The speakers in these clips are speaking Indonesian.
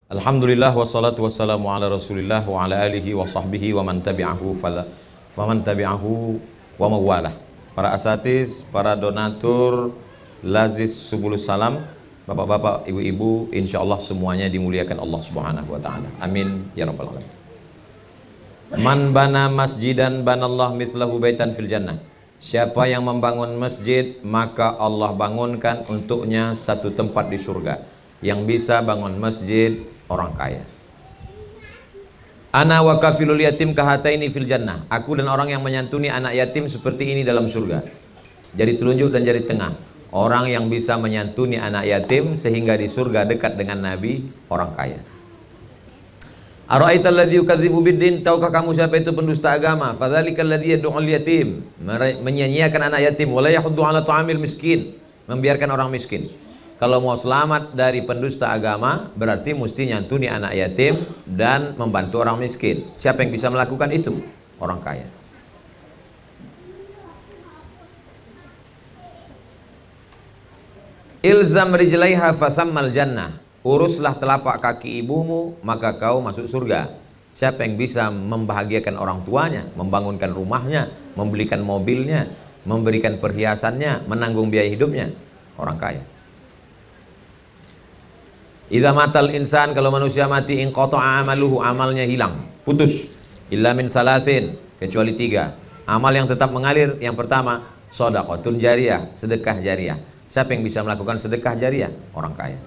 Alhamdulillah wassalatu wassalamu ala Rasulillah wa ala alihi wa sahbihi wa man tabi'ahu wa mawalah. Para asatiz, para donatur Lazis Subulus Salam, bapak-bapak, ibu-ibu, insyaallah semuanya dimuliakan Allah Subhanahu wa taala. Amin ya rabbal alamin. Man bana masjidan banallah mithlahu baitan fil jannah. Siapa yang membangun masjid, maka Allah bangunkan untuknya satu tempat di surga. Yang bisa bangun masjid orang kaya. Ana wa kafilul yatim kahataini fil jannah. Aku dan orang yang menyantuni anak yatim seperti ini dalam surga. Jari telunjuk dan jari tengah. Orang yang bisa menyantuni anak yatim sehingga di surga dekat dengan Nabi, orang kaya. Ara'aital ladzi yukadzibu biddin, tahukah kamu siapa itu pendusta agama? Fadzalikal ladzi yad'ul yatim, menyia-nyiakan anak yatim, wala yahuddu 'ala ta'amil miskin, membiarkan orang miskin. Kalau mau selamat dari pendusta agama, berarti mesti nyantuni anak yatim dan membantu orang miskin. Siapa yang bisa melakukan itu? Orang kaya. Ilzam rijlaiha fasammal jannah. Uruslah telapak kaki ibumu, maka kau masuk surga. Siapa yang bisa membahagiakan orang tuanya, membangunkan rumahnya, membelikan mobilnya, memberikan perhiasannya, menanggung biaya hidupnya? Orang kaya. Idza matal insan, kalau manusia mati, inqata'a amaluhu, amalnya hilang, putus. Illa min salasin, kecuali 3. Amal yang tetap mengalir, yang pertama shadaqatun jariyah, sedekah jariyah. Siapa yang bisa melakukan sedekah jariyah? Orang kaya.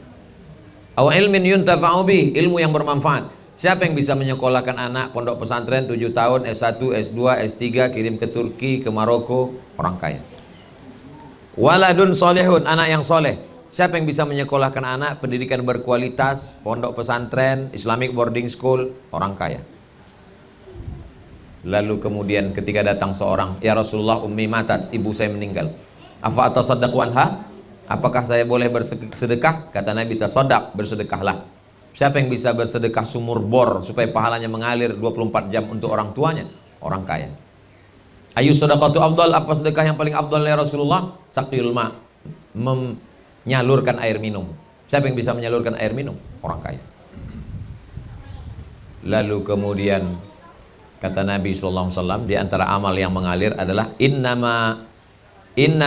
Aw ilmin yuntafa'u bih, ilmu yang bermanfaat. Siapa yang bisa menyekolahkan anak pondok pesantren 7 tahun, S1, S2, S3, kirim ke Turki, ke Maroko? Orang kaya. Waladun solehun, anak yang soleh. Siapa yang bisa menyekolahkan anak pendidikan berkualitas, pondok pesantren, Islamic boarding school? Orang kaya. Lalu kemudian ketika datang seorang, ya Rasulullah, ummi matat, ibu saya meninggal. Afa atasaddaqu anha? Apakah saya boleh bersedekah? Kata Nabi, tasaddaq, bersedekahlah. Siapa yang bisa bersedekah sumur bor supaya pahalanya mengalir 24 jam untuk orang tuanya? Orang kaya. Ayu sedekatu afdal, apa sedekah yang paling afdal ya Rasulullah? Saqil ma, menyalurkan air minum. Siapa yang bisa menyalurkan air minum? Orang kaya. Lalu kemudian kata Nabi SAW, di antara amal yang mengalir adalah inna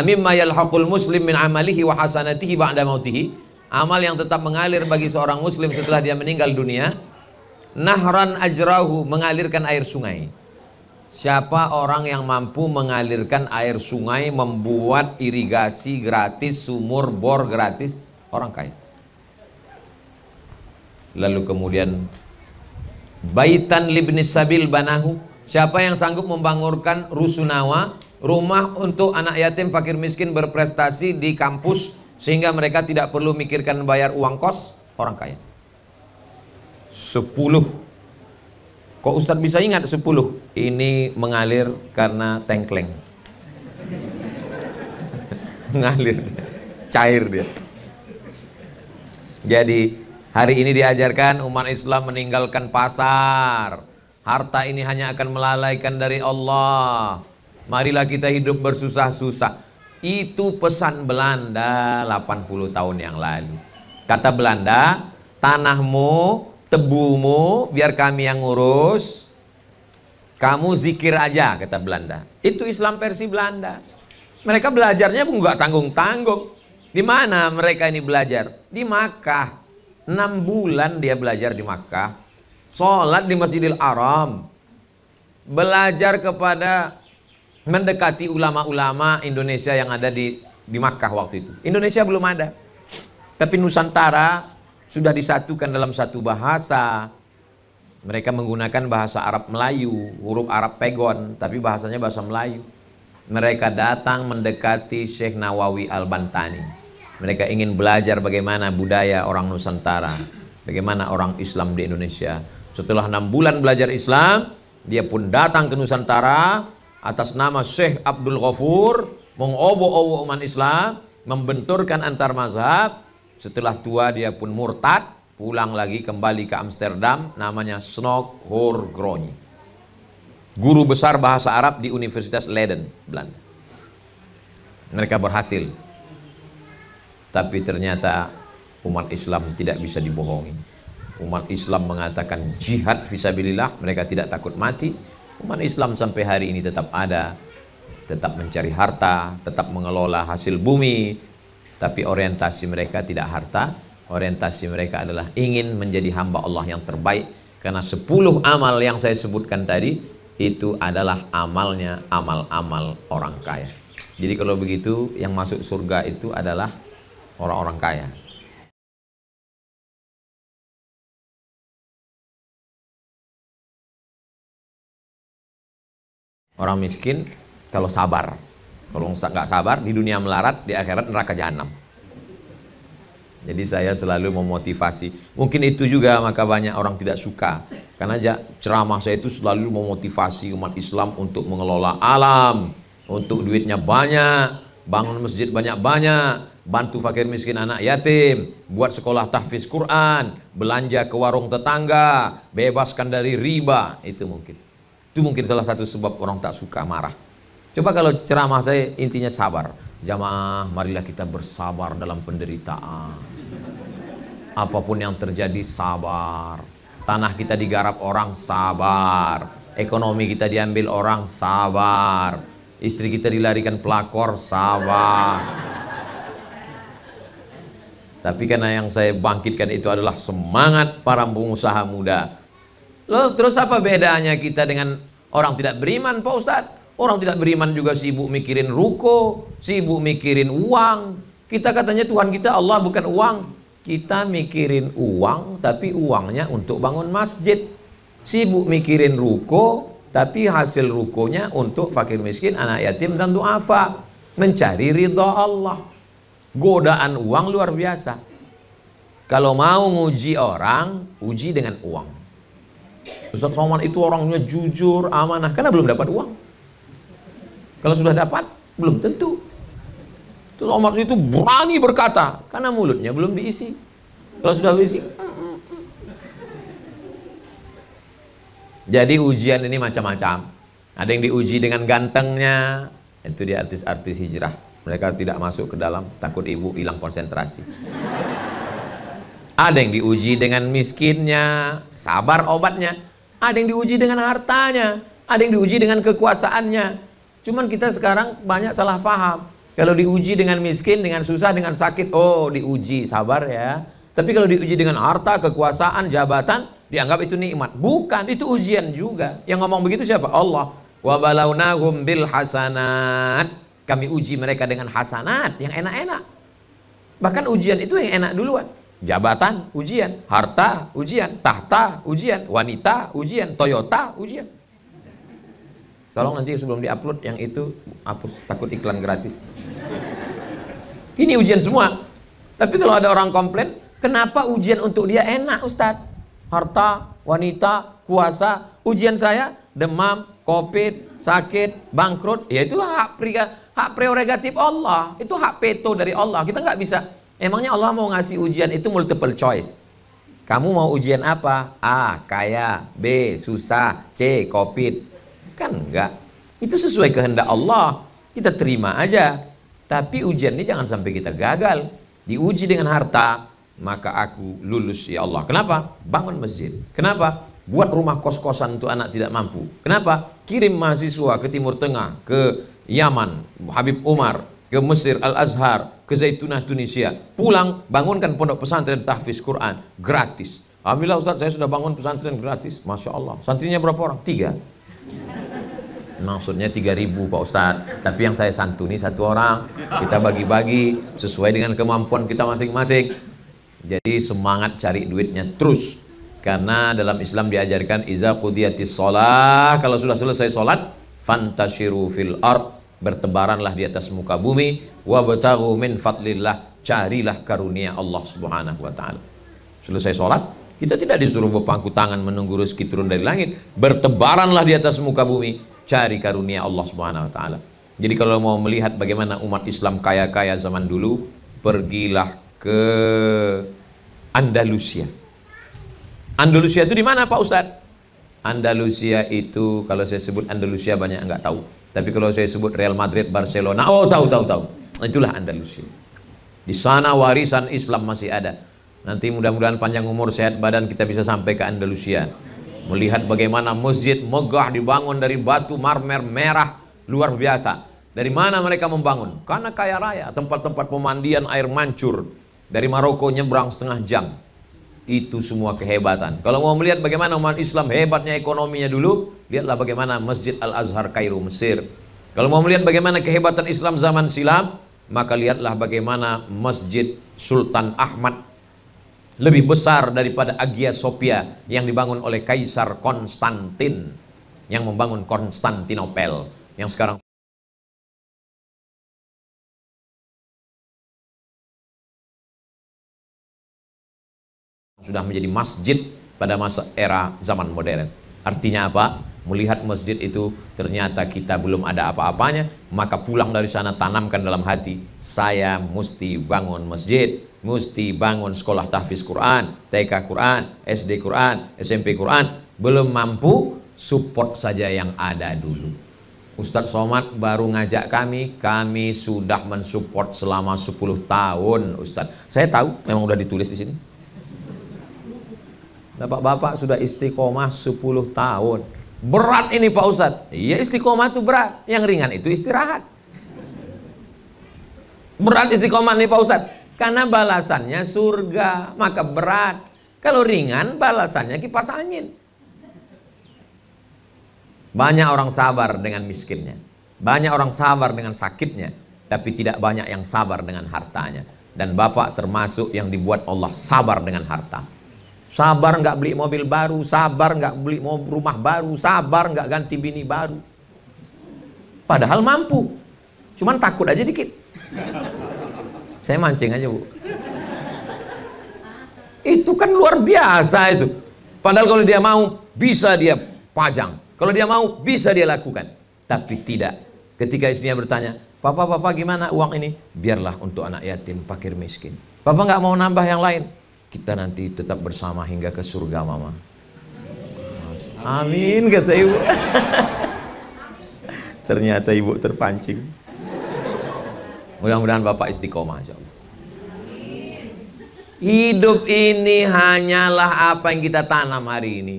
mimma yalhaqul muslim min amalihi wa hasanatihi ba'da mautihi. Amal yang tetap mengalir bagi seorang muslim setelah dia meninggal dunia, nahran ajrahu, mengalirkan air sungai. Siapa orang yang mampu mengalirkan air sungai, membuat irigasi gratis, sumur bor gratis? Orang kaya. Lalu kemudian baitan libnis sabil banahu. Siapa yang sanggup membangunkan rusunawa, rumah untuk anak yatim fakir miskin berprestasi di kampus sehingga mereka tidak perlu mikirkan bayar uang kos? Orang kaya. 10. Kok Ustadz bisa ingat 10? Ini mengalir karena tengkleng. Mengalir, cair dia. Jadi hari ini diajarkan umat Islam meninggalkan pasar. Harta ini hanya akan melalaikan dari Allah. Marilah kita hidup bersusah-susah. Itu pesan Belanda 80 tahun yang lalu. Kata Belanda, tanahmu, tebumu biar kami yang ngurus, kamu zikir aja, kata Belanda. Itu Islam versi Belanda. Mereka belajarnya pun nggak tanggung-tanggung. Di mana mereka ini belajar? Di Makkah. 6 bulan dia belajar di Makkah. Sholat di Masjidil Haram. Belajar kepada, mendekati ulama-ulama Indonesia yang ada di Makkah waktu itu. Indonesia belum ada. Tapi Nusantara sudah disatukan dalam satu bahasa. Mereka menggunakan bahasa Arab Melayu, huruf Arab Pegon, tapi bahasanya bahasa Melayu. Mereka datang mendekati Syekh Nawawi Al-Bantani. Mereka ingin belajar bagaimana budaya orang Nusantara, bagaimana orang Islam di Indonesia. Setelah 6 bulan belajar Islam, dia pun datang ke Nusantara atas nama Syekh Abdul Ghafur, mengobo-obo umat Islam, membenturkan antar mazhab. Setelah tua dia pun murtad, pulang lagi kembali ke Amsterdam, namanya Snog Horgrony, guru besar bahasa Arab di Universitas Leiden, Belanda. Mereka berhasil. Tapi ternyata umat Islam tidak bisa dibohongi. Umat Islam mengatakan jihad fisabilillah, mereka tidak takut mati. Umat Islam sampai hari ini tetap ada, tetap mencari harta, tetap mengelola hasil bumi, tapi orientasi mereka tidak harta, orientasi mereka adalah ingin menjadi hamba Allah yang terbaik. Karena 10 amal yang saya sebutkan tadi itu adalah amalnya amal-amal orang kaya. Jadi kalau begitu yang masuk surga itu adalah orang-orang kaya. Orang miskin kalau sabar, kalau nggak sabar di dunia melarat, di akhirat neraka jahanam. Jadi saya selalu memotivasi. Mungkin itu juga maka banyak orang tidak suka, karena ceramah saya itu selalu memotivasi umat Islam untuk mengelola alam, untuk duitnya banyak, bangun masjid banyak-banyak, bantu fakir miskin anak yatim, buat sekolah tahfiz Quran, belanja ke warung tetangga, bebaskan dari riba. Itu mungkin salah satu sebab orang tak suka, marah. Coba kalau ceramah saya intinya sabar. Jamaah, marilah kita bersabar dalam penderitaan. Apapun yang terjadi, sabar. Tanah kita digarap orang, sabar. Ekonomi kita diambil orang, sabar. Istri kita dilarikan pelakor, sabar. Tapi karena yang saya bangkitkan itu adalah semangat para pengusaha muda. Loh, terus apa bedanya kita dengan orang tidak beriman, Pak Ustadz? Orang tidak beriman juga sibuk mikirin ruko, sibuk mikirin uang. Kita katanya Tuhan kita Allah bukan uang. Kita mikirin uang, tapi uangnya untuk bangun masjid. Sibuk mikirin ruko, tapi hasil rukonya untuk fakir miskin, anak yatim, dan duafa. Mencari ridha Allah. Godaan uang luar biasa. Kalau mau nguji orang, uji dengan uang. Ustaz Somad itu orangnya jujur, amanah, karena belum dapat uang. Kalau sudah dapat, belum tentu. Ustaz Somad itu berani berkata, karena mulutnya belum diisi. Kalau sudah diisi, jadi ujian ini macam-macam. Ada yang diuji dengan gantengnya, itu dia artis-artis hijrah. Mereka tidak masuk ke dalam, takut ibu hilang konsentrasi. Ada yang diuji dengan miskinnya, sabar obatnya. Ada yang diuji dengan hartanya, ada yang diuji dengan kekuasaannya. Cuman kita sekarang banyak salah paham. Kalau diuji dengan miskin, dengan susah, dengan sakit, oh diuji, sabar ya. Tapi kalau diuji dengan harta, kekuasaan, jabatan, dianggap itu nikmat. Bukan, itu ujian juga. Yang ngomong begitu siapa? Allah. Wa balawnahum bil hasanat. Kami uji mereka dengan hasanat, yang enak-enak. Bahkan ujian itu yang enak duluan. Jabatan, ujian. Harta, ujian. Tahta, ujian. Wanita, ujian. Toyota, ujian. Tolong nanti sebelum diupload yang itu hapus, takut iklan gratis. Ini ujian semua. Tapi kalau ada orang komplain, kenapa ujian untuk dia enak, Ustadz? Harta, wanita, kuasa. Ujian saya, demam, covid, sakit, bangkrut. Ya itu hak prerogatif Allah. Itu hak veto dari Allah. Kita nggak bisa. Emangnya Allah mau ngasih ujian itu multiple choice? Kamu mau ujian apa? A, kaya. B, susah. C, covid. Kan enggak. Itu sesuai kehendak Allah. Kita terima aja. Tapi ujian ini jangan sampai kita gagal. Diuji dengan harta, maka aku lulus ya Allah. Kenapa? Bangun masjid. Kenapa? Buat rumah kos-kosan untuk anak tidak mampu. Kenapa? Kirim mahasiswa ke Timur Tengah, ke Yaman, Habib Umar, ke Mesir, Al-Azhar, ke Zaitunah, Tunisia. Pulang, bangunkan pondok pesantren tahfiz Quran gratis. Alhamdulillah Ustaz, saya sudah bangun pesantren gratis. Masya Allah. Santrinya berapa orang? 3. Maksudnya 3.000 Pak Ustaz. Tapi yang saya santuni 1 orang. Kita bagi-bagi sesuai dengan kemampuan kita masing-masing. Jadi semangat cari duitnya terus. Karena dalam Islam diajarkan iza qudiyatis shalah, kalau sudah selesai sholat, fantashiru fil ard, bertebaranlah di atas muka bumi, wabtaghu min fadlillah, carilah karunia Allah Subhanahu wa taala. Selesai sholat, kita tidak disuruh berpangku tangan menunggu rezeki turun dari langit. Bertebaranlah di atas muka bumi, cari karunia Allah Subhanahu wa taala. Jadi kalau mau melihat bagaimana umat Islam kaya-kaya zaman dulu, pergilah ke Andalusia. Andalusia itu di mana Pak Ustadz? Andalusia itu, kalau saya sebut Andalusia banyak yang nggak tahu. Tapi kalau saya sebut Real Madrid, Barcelona, oh tahu. Itulah Andalusia. Di sana warisan Islam masih ada. Nanti mudah-mudahan panjang umur, sehat badan, kita bisa sampai ke Andalusia. Melihat bagaimana masjid megah dibangun dari batu marmer merah luar biasa. Dari mana mereka membangun? Karena kaya raya, tempat-tempat pemandian air mancur. Dari Maroko nyebrang setengah jam. Itu semua kehebatan. Kalau mau melihat bagaimana umat Islam hebatnya ekonominya dulu, lihatlah bagaimana Masjid Al-Azhar Kairo, Mesir. Kalau mau melihat bagaimana kehebatan Islam zaman silam, maka lihatlah bagaimana Masjid Sultan Ahmad lebih besar daripada Hagia Sophia yang dibangun oleh Kaisar Konstantin, yang membangun Konstantinopel, yang sekarang sudah menjadi masjid pada masa era zaman modern. Artinya apa? Melihat masjid itu ternyata kita belum ada apa-apanya, maka pulang dari sana tanamkan dalam hati, saya mesti bangun masjid, mesti bangun sekolah tahfiz Quran, TK Quran, SD Quran, SMP Quran. Belum mampu, support saja yang ada dulu. Ustadz Somad baru ngajak kami sudah mensupport selama 10 tahun Ustadz. Saya tahu, memang udah ditulis di sini. Bapak-bapak sudah istiqomah 10 tahun. Berat ini Pak Ustadz. Iya, istiqomah itu berat. Yang ringan itu istirahat. Berat istiqomah nih Pak Ustadz, karena balasannya surga, maka berat. Kalau ringan balasannya kipas angin. Banyak orang sabar dengan miskinnya, banyak orang sabar dengan sakitnya, tapi tidak banyak yang sabar dengan hartanya. Dan Bapak termasuk yang dibuat Allah sabar dengan harta. Sabar nggak beli mobil baru, sabar nggak beli rumah baru, sabar nggak ganti bini baru. Padahal mampu, cuman takut aja dikit. Saya mancing aja Bu. Itu kan luar biasa itu. Padahal kalau dia mau, bisa dia pajang. Kalau dia mau, bisa dia lakukan. Tapi tidak. Ketika istrinya bertanya, Papa gimana uang ini? Biarlah untuk anak yatim, fakir miskin. Papa nggak mau nambah yang lain. Kita nanti tetap bersama hingga ke surga Mama. Amin kata ibu. Ternyata ibu terpancing. Mudah-mudahan Bapak istiqomah insya Allah. Hidup ini hanyalah apa yang kita tanam hari ini.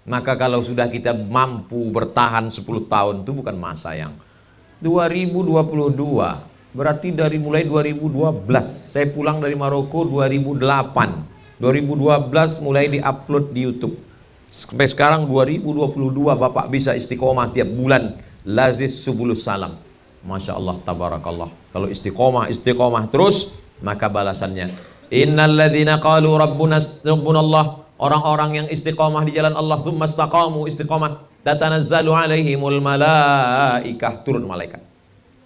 Maka kalau sudah kita mampu bertahan 10 tahun, itu bukan masa yang 2022. Berarti dari mulai 2012. Saya pulang dari Maroko 2008. 2012 mulai diupload di YouTube. Sampai sekarang 2022 Bapak bisa istiqomah tiap bulan. Lazis subulus salam. Masya Allah, tabarakallah. Kalau istiqomah terus, maka balasannya innalladzina qalu rabbunallah, orang-orang yang istiqomah di jalan Allah, tsumma istaqamu, istiqomah, tatanazzalu alaihimul malaikah, turun malaikat.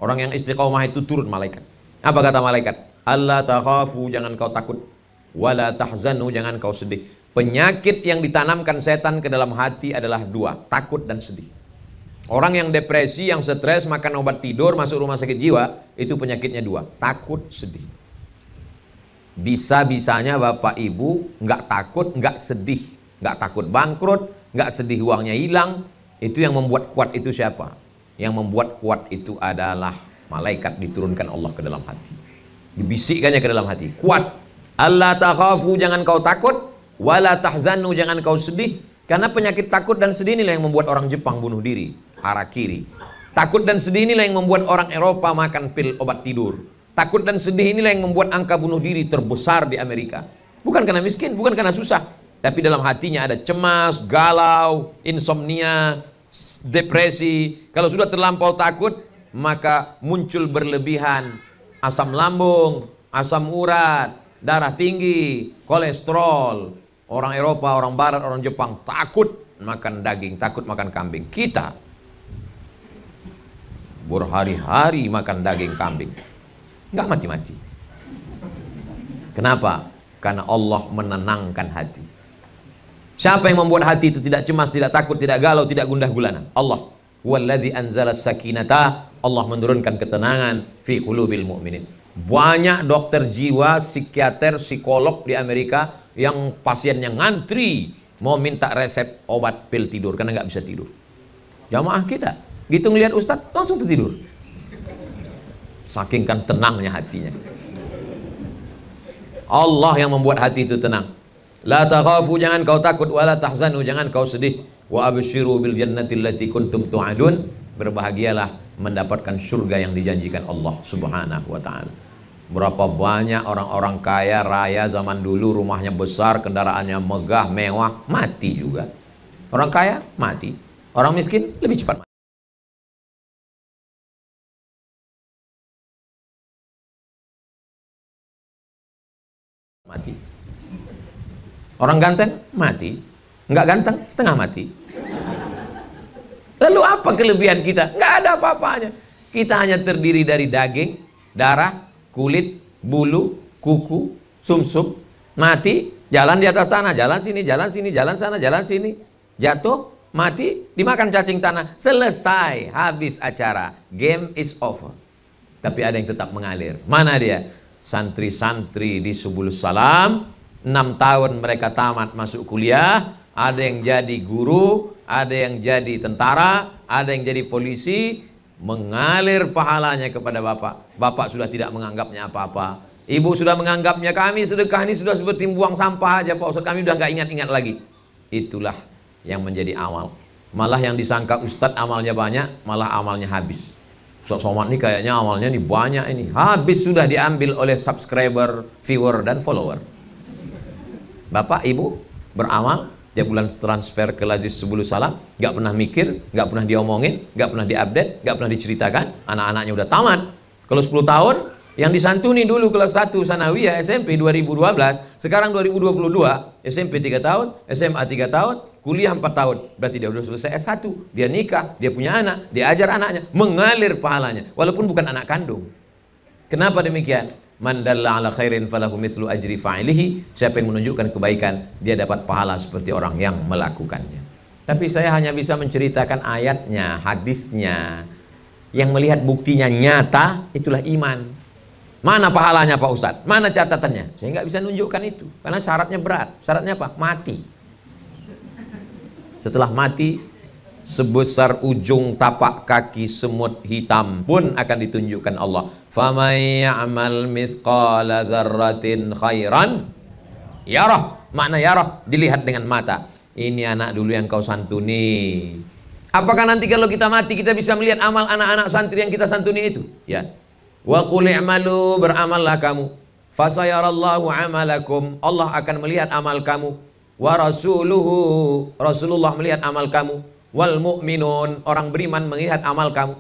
Orang yang istiqomah itu turun malaikat. Apa kata malaikat? Allah takhafu, jangan kau takut, wala tahzanu, jangan kau sedih. Penyakit yang ditanamkan setan ke dalam hati adalah dua, takut dan sedih. Orang yang depresi, yang stres, makan obat tidur, masuk rumah sakit jiwa, itu penyakitnya dua, takut, sedih. Bisa-bisanya Bapak Ibu nggak takut, nggak sedih, nggak takut bangkrut, nggak sedih uangnya hilang. Itu yang membuat kuat itu siapa? Yang membuat kuat itu adalah malaikat diturunkan Allah ke dalam hati. Dibisikkannya ke dalam hati. Kuat. Allah takhafu, jangan kau takut, wala tahzanu, jangan kau sedih. Karena penyakit takut dan sedih inilah yang membuat orang Jepang bunuh diri, harakiri. Takut dan sedih inilah yang membuat orang Eropa makan pil obat tidur. Takut dan sedih inilah yang membuat angka bunuh diri terbesar di Amerika. Bukan karena miskin, bukan karena susah, tapi dalam hatinya ada cemas, galau, insomnia, depresi. Kalau sudah terlampau takut, maka muncul berlebihan asam lambung, asam urat, darah tinggi, kolesterol. Orang Eropa, orang Barat, orang Jepang takut makan daging, takut makan kambing. Kita berhari-hari makan daging kambing, nggak mati-mati. Kenapa? Karena Allah menenangkan hati. Siapa yang membuat hati itu tidak cemas, tidak takut, tidak galau, tidak gundah gulana? Allah. Walladzi anzala sakinata, Allah menurunkan ketenangan fi qulubil mu'minin. Banyak dokter jiwa, psikiater, psikolog di Amerika yang pasiennya ngantri mau minta resep obat pil tidur karena nggak bisa tidur. Jamaah kita gitu ngelihat Ustadz langsung tertidur. Saking kan tenangnya hatinya. Allah yang membuat hati itu tenang. La takhafu, jangan kau takut, wala tahzanu, jangan kau sedih. Wa absyiru bil jannati allati kuntum tu'adun, berbahagialah mendapatkan surga yang dijanjikan Allah Subhanahu wa taala. Berapa banyak orang-orang kaya raya zaman dulu, rumahnya besar, kendaraannya megah, mewah, mati juga. Orang kaya mati, orang miskin lebih cepat mati. Mati. Orang ganteng mati, nggak ganteng setengah mati. Lalu apa kelebihan kita? Nggak ada apa-apanya. Kita hanya terdiri dari daging, darah, kulit, bulu, kuku, sumsum. Mati, jalan di atas tanah, jalan sini, jalan sini, jalan sana, jalan sini. Jatuh, mati, dimakan cacing tanah. Selesai, habis acara. Game is over. Tapi ada yang tetap mengalir. Mana dia? Santri-santri di Subulus Salam, 6 tahun mereka tamat masuk kuliah, ada yang jadi guru, ada yang jadi tentara, ada yang jadi polisi, mengalir pahalanya kepada Bapak. Bapak sudah tidak menganggapnya apa-apa. Ibu sudah menganggapnya, kami sedekah ini sudah seperti buang sampah aja Pak Ustadz, kami udah nggak ingat-ingat lagi. Itulah yang menjadi amal. Malah yang disangka Ustadz amalnya banyak, malah amalnya habis. Ustadz Somad ini kayaknya amalnya nih banyak ini. Habis sudah diambil oleh subscriber, viewer, dan follower. Bapak, ibu beramal, tiap bulan transfer ke Lazis Subulus Salam, nggak pernah mikir, nggak pernah diomongin, nggak pernah diupdate, nggak pernah diceritakan. Anak-anaknya udah tamat. Kalau 10 tahun, yang disantuni dulu kelas 1 Sanawiyah SMP 2012, sekarang 2022, SMP 3 tahun, SMA 3 tahun, kuliah 4 tahun. Berarti dia udah selesai S1, dia nikah, dia punya anak, dia ajar anaknya, mengalir pahalanya, walaupun bukan anak kandung. Kenapa demikian? Man dalla ala khairin falahu mithlu ajri fa'ilihi. Siapa yang menunjukkan kebaikan, dia dapat pahala seperti orang yang melakukannya. Tapi saya hanya bisa menceritakan ayatnya, hadisnya. Yang melihat buktinya nyata, itulah iman. Mana pahalanya Pak Ustadz? Mana catatannya? Saya nggak bisa nunjukkan itu, karena syaratnya berat. Syaratnya apa? Mati. Setelah mati, sebesar ujung tapak kaki semut hitam pun akan ditunjukkan Allah. Faman ya'mal mithqala dzarratin khairan yarah. Makna yarah, dilihat dengan mata. Ini anak dulu yang kau santuni. Apakah nanti kalau kita mati kita bisa melihat amal anak-anak santri yang kita santuni itu? Ya. Wa qul i'malu, beramallah kamu. Fasayarallahu amalakum, Allah akan melihat amal kamu. Wa rasuluhu, Rasulullah melihat amal kamu. Wal mu'minun, orang beriman melihat amal kamu.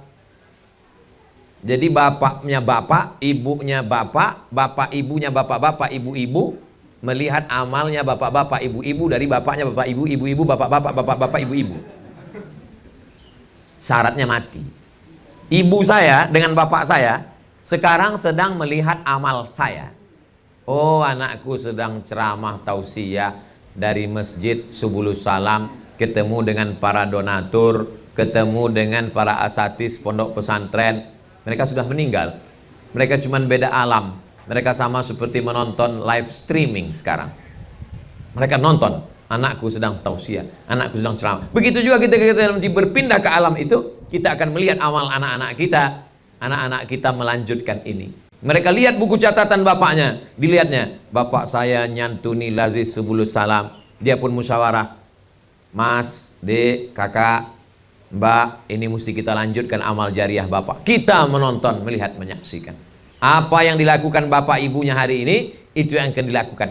Jadi bapaknya bapak, ibunya bapak, bapak ibunya bapak-bapak, ibu-ibu melihat amalnya bapak-bapak, ibu-ibu dari bapaknya bapak, ibu, ibu-ibu, bapak-bapak, bapak-bapak, ibu-ibu. Syaratnya mati. Ibu saya dengan bapak saya sekarang sedang melihat amal saya. Oh, anakku sedang ceramah tausiah dari Masjid Subulus Salam, ketemu dengan para donatur, ketemu dengan para asatis pondok pesantren. Mereka sudah meninggal. Mereka cuma beda alam. Mereka sama seperti menonton live streaming sekarang. Mereka nonton, anakku sedang tausiah, anakku sedang ceramah. Begitu juga kita nanti berpindah ke alam itu, kita akan melihat amal anak-anak kita. Anak-anak kita melanjutkan ini. Mereka lihat buku catatan bapaknya, dilihatnya, bapak saya nyantuni Lazis Subulus Salam. Dia pun musyawarah, Mas, Dek, Kakak, Mbak, ini mesti kita lanjutkan amal jariah bapak. Kita menonton, melihat, menyaksikan. Apa yang dilakukan bapak ibunya hari ini, itu yang akan dilakukan.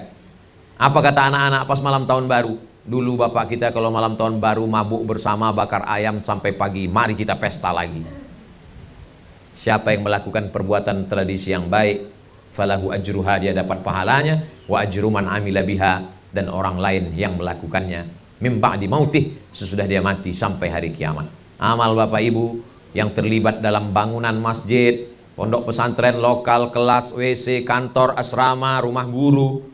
Apa kata anak-anak pas malam tahun baru? Dulu bapak kita kalau malam tahun baru mabuk bersama, bakar ayam sampai pagi. Mari kita pesta lagi. Siapa yang melakukan perbuatan tradisi yang baik, falahu ajruha, dia dapat pahalanya, wa ajru man amila biha, dan orang lain yang melakukannya mim ba'di mautih, sesudah dia mati sampai hari kiamat. Amal bapak ibu yang terlibat dalam bangunan masjid, pondok pesantren lokal, kelas, WC, kantor, asrama, rumah guru,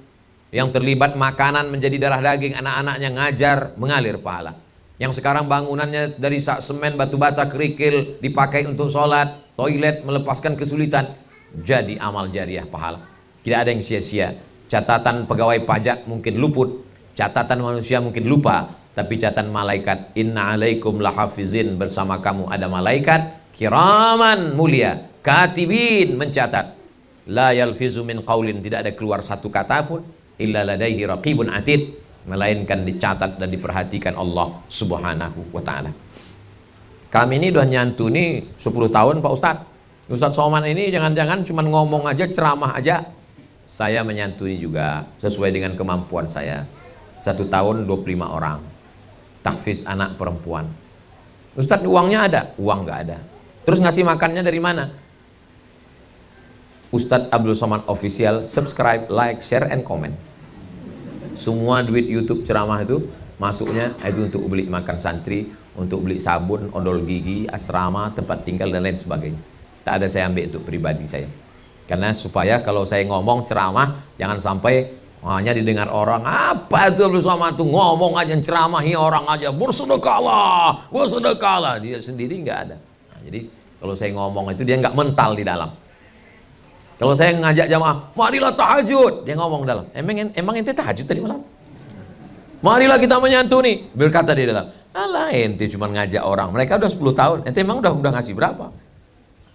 yang terlibat makanan menjadi darah daging anak-anaknya, ngajar, mengalir pahala. Yang sekarang bangunannya dari sak semen, batu bata, kerikil, dipakai untuk sholat, toilet, melepaskan kesulitan, jadi amal jariah pahala. Tidak ada yang sia-sia. Catatan pegawai pajak mungkin luput, catatan manusia mungkin lupa, tapi catatan malaikat, inna alaikum lahafizin, bersama kamu ada malaikat kiraman mulia, katibin, mencatat. la yalfizu min qaulin, tidak ada keluar satu kata pun illa ladaihi raqibun atid, melainkan dicatat dan diperhatikan Allah Subhanahu wa taala. Kami ini udah nyantuni 10 tahun Pak Ustadz. Ustadz Somad ini jangan-jangan cuma ngomong aja, ceramah aja. Saya menyantuni juga sesuai dengan kemampuan saya. 1 tahun 25 orang. Tahfiz anak perempuan. Ustadz, uangnya ada? Uang nggak ada. Terus ngasih makannya dari mana? Ustadz Abdul Somad Official, subscribe, like, share, and comment. Semua duit YouTube ceramah itu masuknya itu untuk beli makan santri, untuk beli sabun, odol gigi, asrama, tempat tinggal, dan lain sebagainya. Tak ada saya ambil untuk pribadi saya. Karena supaya kalau saya ngomong ceramah, jangan sampai hanya didengar orang, apa itu Abdul Somad tuh ngomong aja, ceramahi orang aja, bersedekahlah, bersedekahlah. Dia sendiri nggak ada. Nah, jadi kalau saya ngomong itu dia nggak mental di dalam. Kalau saya ngajak jamaah, marilah tahajud, dia ngomong dalam. Emang ente tahajud tadi malam? Marilah kita menyantuni, berkata di dalam. Alah, ente cuma ngajak orang. Mereka udah 10 tahun. Ente emang udah ngasih berapa?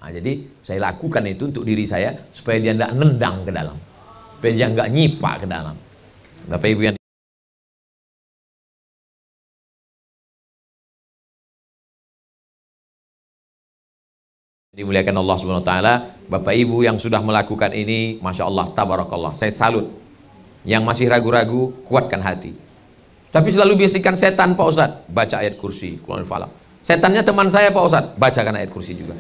Nah, jadi saya lakukan itu untuk diri saya supaya dia nggak nendang ke dalam, supaya dia nggak nyipak ke dalam. Bapak Ibu yang dimuliakan Allah Subhanahu wa taala, Bapak Ibu yang sudah melakukan ini, Masya Allah, tabarakallah, saya salut. Yang masih ragu-ragu, kuatkan hati. Tapi selalu bisikan setan, Pak Ustadz, baca ayat kursi, Qul Falaq. Setannya teman saya, Pak Ustadz, bacakan ayat kursi juga.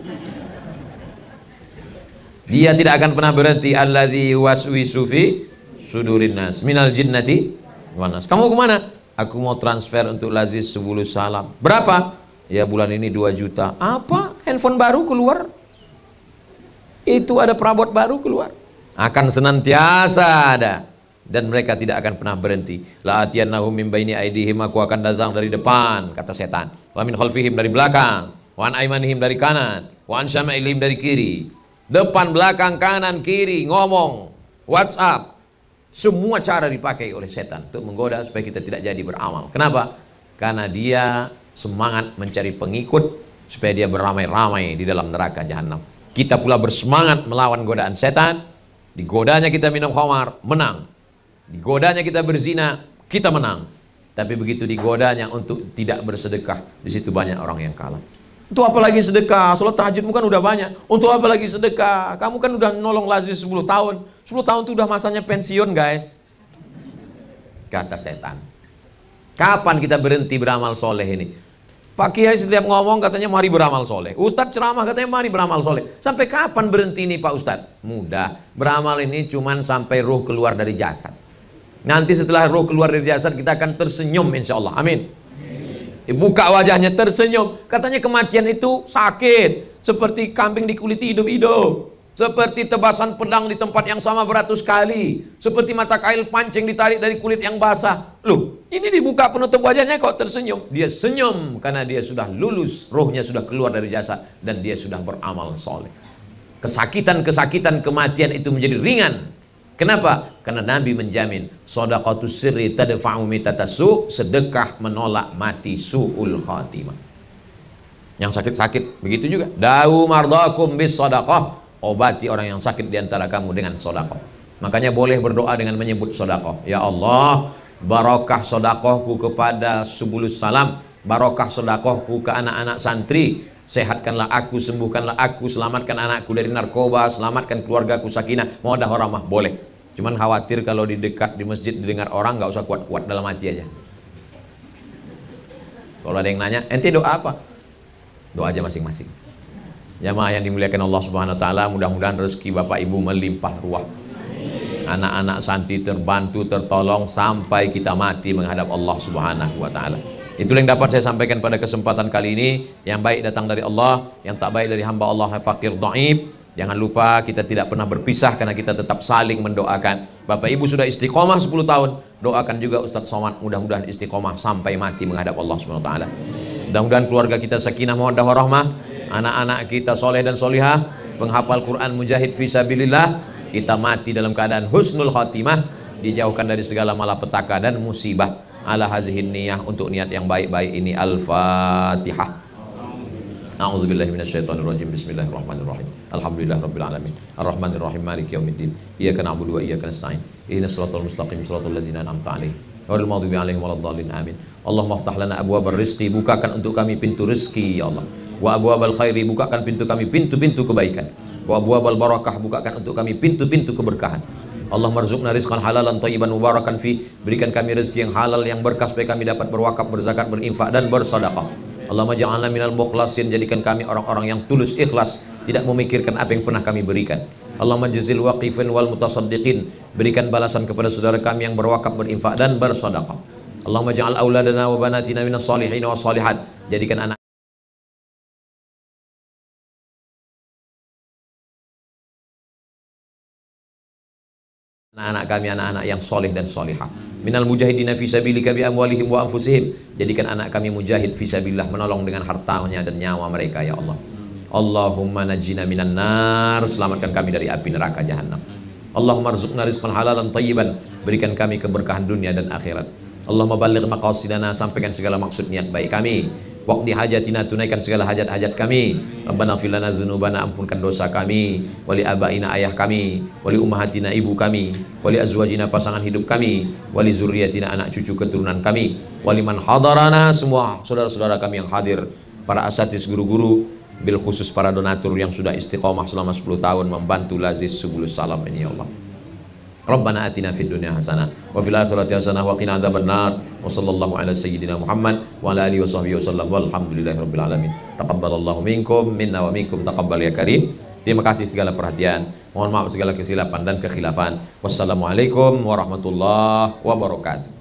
Dia tidak akan pernah berhenti. Alladzi waswisu fi sudurin nas minal jinnati wan nas. Kamu kemana? Aku mau transfer untuk Laziz 10 salam. Berapa? Ya bulan ini 2 juta. Apa? Handphone baru keluar? Itu ada perabot baru keluar. Akan senantiasa ada. Dan mereka tidak akan pernah berhenti. La atiyannahum min baini aidihim, aku akan datang dari depan, kata setan. Wa min khalfihim, dari belakang. Wa an aimanihim, dari kanan. Wa an syama'ilihim, dari kiri. Depan, belakang, kanan, kiri, ngomong, WhatsApp. Semua cara dipakai oleh setan untuk menggoda supaya kita tidak jadi beramal. Kenapa? Karena dia semangat mencari pengikut supaya dia beramai-ramai di dalam neraka jahanam. Kita pula bersemangat melawan godaan setan. Digodanya kita minum khamar, menang. Digodanya kita berzina, kita menang. Tapi begitu digodanya untuk tidak bersedekah, di situ banyak orang yang kalah. Untuk apa lagi sedekah? Salat tahajudmu kan udah banyak. Untuk apa lagi sedekah? Kamu kan udah nolong Laziz 10 tahun. 10 tahun itu udah masanya pensiun, guys. Kata setan. Kapan kita berhenti beramal soleh ini? Pak Kiai setiap ngomong katanya mari beramal soleh. Ustadz ceramah katanya mari beramal soleh. Sampai kapan berhenti ini Pak Ustadz? Mudah. Beramal ini cuman sampai ruh keluar dari jasad. Nanti setelah ruh keluar dari jasad kita akan tersenyum insya Allah. Amin. Buka wajahnya tersenyum. Katanya kematian itu sakit. Seperti kambing dikuliti hidup-hidup. Seperti tebasan pedang di tempat yang sama beratus kali. Seperti mata kail pancing ditarik dari kulit yang basah. Loh, ini dibuka penutup wajahnya kok tersenyum. Dia senyum karena dia sudah lulus. Ruhnya sudah keluar dari jasad. Dan dia sudah beramal soleh. Kesakitan-kesakitan kematian itu menjadi ringan. Kenapa? Karena Nabi menjamin shadaqatus sirri tadfa'u mitatasu, sedekah menolak mati su'ul khatimah. Yang sakit-sakit begitu juga. Da'u mardakum bis shadaqah, obati orang yang sakit di antara kamu dengan sedekah. Makanya boleh berdoa dengan menyebut sedekah. Ya Allah, barokah sedekahku kepada Subulus Salam, barokah sedekahku ke anak-anak santri. Sehatkanlah aku, sembuhkanlah aku, selamatkan anakku dari narkoba, selamatkan keluargaku sakinah, mawaddah warahmah. Boleh. Cuman khawatir kalau di dekat di masjid didengar orang, nggak usah kuat-kuat, dalam hati aja. Kalau ada yang nanya, ente doa apa? Doa aja masing-masing. Jamaah yang dimuliakan Allah Subhanahu wa taala, mudah-mudahan rezeki Bapak Ibu melimpah ruah. Anak-anak santri terbantu, tertolong sampai kita mati menghadap Allah Subhanahu wa taala. Itulah yang dapat saya sampaikan pada kesempatan kali ini. Yang baik datang dari Allah, yang tak baik dari hamba Allah fakir dhaif. Jangan lupa kita tidak pernah berpisah karena kita tetap saling mendoakan. Bapak Ibu sudah istiqomah 10 tahun, doakan juga Ustadz Somad mudah-mudahan istiqomah sampai mati menghadap Allah Subhanahu wa taala. Mudah-mudahan keluarga kita sakinah mawaddah warahmah, anak-anak kita soleh dan solihah, penghafal Quran mujahid fisabilillah, kita mati dalam keadaan husnul khatimah, dijauhkan dari segala malapetaka dan musibah. Ala hazihin niyah, untuk niat yang baik-baik ini. Al-Fatihah. A'udzubillahi minasyaitonirrajim. Bismillahirrahmanirrahim. Alhamdulillahirabbil alamin. Arrahmanirrahim. Maliki yaumiddin. Iyyaka na'budu wa iyyaka nasta'in. Ihdinas siratal mustaqim, siratal ladzina an'amta 'alaihim ghairil maghdubi 'alaihim waladdallin. Amin. Allahumma iftah lana abwabar rizqi, bukakan untuk kami pintu rezeki ya Allah. Wa abwabal khairi, bukakan pintu kami pintu-pintu kebaikan. Wa abwabal barakah, bukakan untuk kami pintu-pintu keberkahan. Allahumma rzuqna rizqan halalan thayyiban mubarakan fi, berikan kami rezeki yang halal yang berkah supaya kami dapat berwakaf, berzakat, berinfak dan bersedekah. Allahumma ja'alna minal mukhlasin, jadikan kami orang-orang yang tulus ikhlas, tidak memikirkan apa yang pernah kami berikan. Allahumma jazil waqifin wal mutasaddiqin, berikan balasan kepada saudara kami yang berwakaf, berinfak dan bersedekah. Allahumma ja'al auladana wa banatina minas salihin wa salihat, jadikan anak-anak kami anak-anak yang soleh dan solihah. Minal mujahidina fisabilika bi amwalihim wa anfusihim, jadikan anak kami mujahid fisabilillah, menolong dengan hartanya dan nyawa mereka ya Allah. Allahumma najjina minan nar, selamatkan kami dari api neraka jahanam. Allahumma rzuqna rizqan halalan thayyiban, berikan kami keberkahan dunia dan akhirat. Allahumma balligh maqasidana, sampaikan segala maksud niat baik kami. Waqdi hajatina, tunaikan segala hajat-hajat kami. Rabbana fir lana dzunubana, ampunkan dosa kami, wali abaina ayah kami, wali ummahatina ibu kami, wali azwajina pasangan hidup kami, wali zurriyatina anak cucu keturunan kami, wali man hadarana, semua saudara-saudara kami yang hadir, para asatidz guru-guru, bil khusus para donatur yang sudah istiqomah selama 10 tahun membantu Lazis Subulus Salam ini ya Allah. Rabbana atina fid dunya hasanah wa fil akhirati hasanah wa qina adzabannar. Wa sallallahu ala sayyidina Muhammad wa ala alihi washabbihi wasallam. Walhamdulillahirabbil alamin. Taqabbalallahu minkum minna wa minkum taqabbal ya karim. Terima kasih segala perhatian. Mohon maaf segala kesilapan dan kekhilafan. Wassalamualaikum warahmatullahi wabarakatuh.